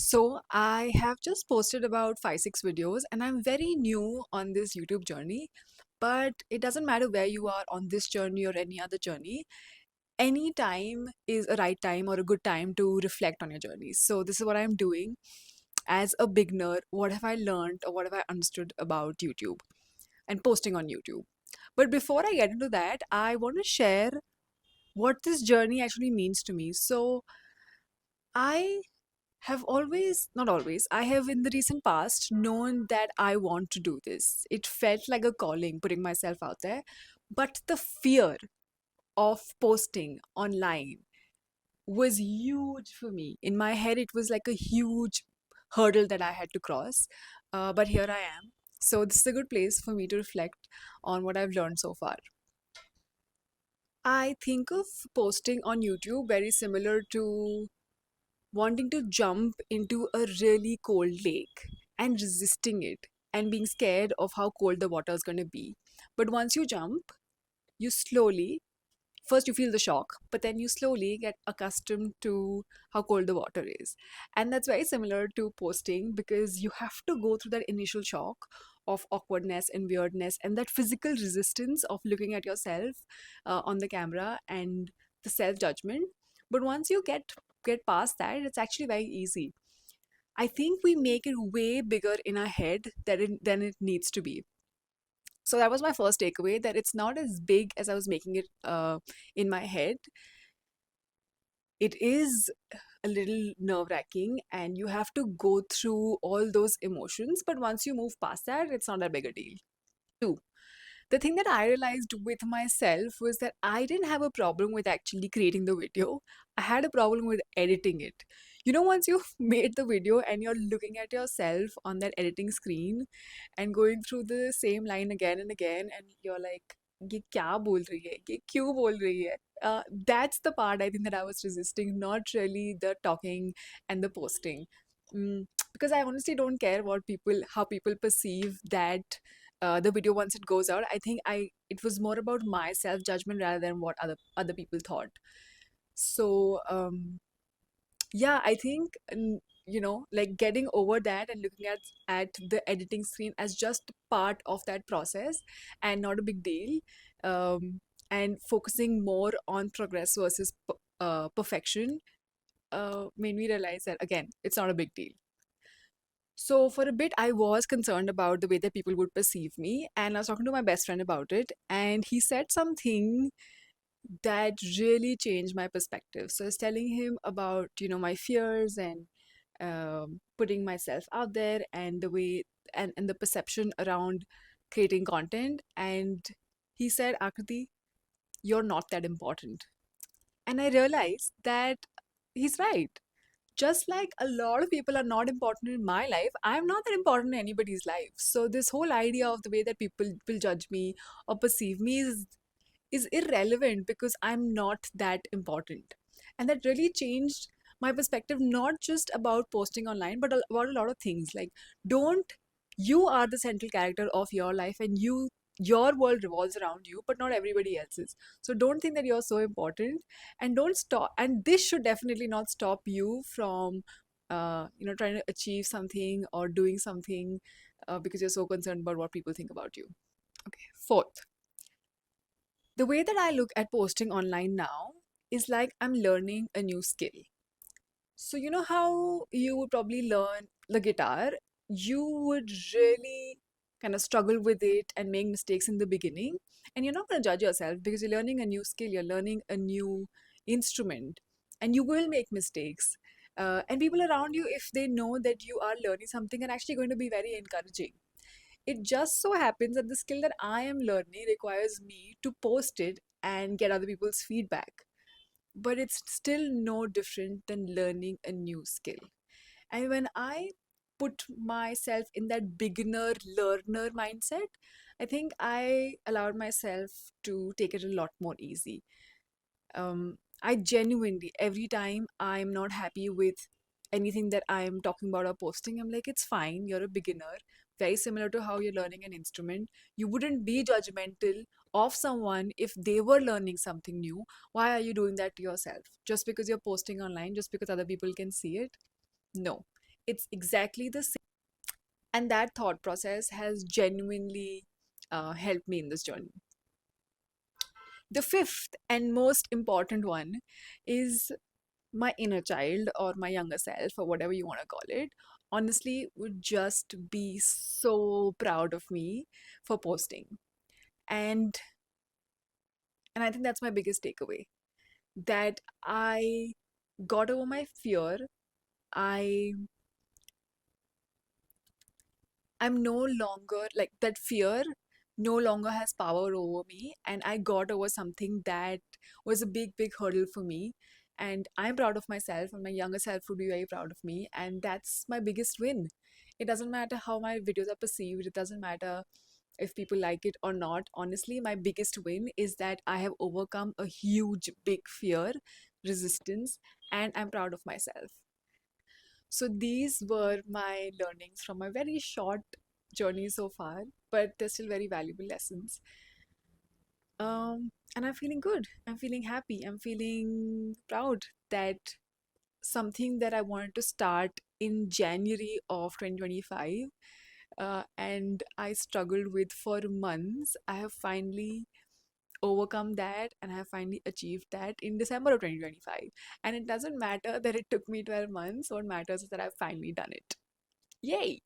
So, I have just posted about 5, 6 videos, and I'm very new on this YouTube journey. But it doesn't matter where you are on this journey or any other journey, any time is a right time or a good time to reflect on your journey. So, this is what I'm doing as a beginner. What have I learned or what have I understood about YouTube and posting on YouTube? But before I get into that, I want to share what this journey actually means to me. So, I have always, not always, I have in the recent past known that I want to do this. It felt like a calling, putting myself out there. But the fear of posting online was huge for me. In my head, it was like a huge hurdle that I had to cross. But here I am. So, this is a good place for me to reflect on what I've learned so far. I think of posting on YouTube very similar to wanting to jump into a really cold lake and resisting it and being scared of how cold the water is going to be. But once you jump, you slowly, first you feel the shock, but then you slowly get accustomed to how cold the water is. And that's very similar to posting because you have to go through that initial shock of awkwardness and weirdness and that physical resistance of looking at yourself on the camera and the self judgment. But once you get past that, it's actually very easy. I think we make it way bigger in our head than it needs to be. So that was my first takeaway, that it's not as big as I was making it in my head. It is a little nerve wracking and you have to go through all those emotions. But once you move past that, it's not that big a deal. Two, the thing that I realized with myself was that I didn't have a problem with actually creating the video. I had a problem with editing it. You know, once you've made the video and you're looking at yourself on that editing screen and going through the same line again and again, and you're like, ये क्या बोल रही है? ये क्यों बोल रही है? That's the part I think that I was resisting, not really the talking and the posting. Because I honestly don't care how people perceive that the video once it goes out. I think it was more about my self judgment rather than what other people thought. So yeah, I think like getting over that and looking at the editing screen as just part of that process and not a big deal, and focusing more on progress versus perfection made me realize that again it's not a big deal. So for a bit, I was concerned about the way that people would perceive me, and I was talking to my best friend about it, and he said something that really changed my perspective. So I was telling him about my fears and putting myself out there and the way and the perception around creating content, and he said, Akriti, you're not that important. And I realized that he's right. Just like a lot of people are not important in my life, I'm not that important in anybody's life. So this whole idea of the way that people will judge me or perceive me is irrelevant because I'm not that important. And that really changed my perspective, not just about posting online, but about a lot of things. Like, don't, you are the central character of your life and your world revolves around you, but not everybody else's. So don't think that you're so important, and don't stop. And this should definitely not stop you from, trying to achieve something or doing something because you're so concerned about what people think about you. Okay. Fourth, the way that I look at posting online now is like I'm learning a new skill. So, you know how you would probably learn the guitar? You would really kind of struggle with it and make mistakes in the beginning. And you're not going to judge yourself because you're learning a new skill, you're learning a new instrument, and you will make mistakes. And people around you, if they know that you are learning something, are actually going to be very encouraging. It just so happens that the skill that I am learning requires me to post it and get other people's feedback. But it's still no different than learning a new skill. And when I put myself in that beginner learner mindset, I think I allowed myself to take it a lot more easy. I genuinely, every time I'm not happy with anything that I'm talking about or posting, I'm like, it's fine, you're a beginner. Very similar to how you're learning an instrument. You wouldn't be judgmental of someone if they were learning something new. Why are you doing that to yourself? Just because you're posting online, just because other people can see it? No. It's exactly the same. And that thought process has genuinely helped me in this journey. The fifth and most important one is my inner child or my younger self or whatever you want to call it. Honestly, would just be so proud of me for posting. And and I think that's my biggest takeaway, that I got over my fear. I I'm no longer like that fear no longer has power over me, and I got over something that was a big hurdle for me. And I'm proud of myself, and my younger self would be very proud of me, and that's my biggest win. It doesn't matter how my videos are perceived, it doesn't matter if people like it or not. Honestly, my biggest win is that I have overcome a huge big fear, resistance, and I'm proud of myself. So these were my learnings from my very short journey so far, but they're still very valuable lessons. And I'm feeling good. I'm feeling happy. I'm feeling proud that something that I wanted to start in January of 2025, and I struggled with for months, I have finally overcome that and I have finally achieved that in December of 2025. And it doesn't matter that it took me 12 months, what matters is that I've finally done it. Yay!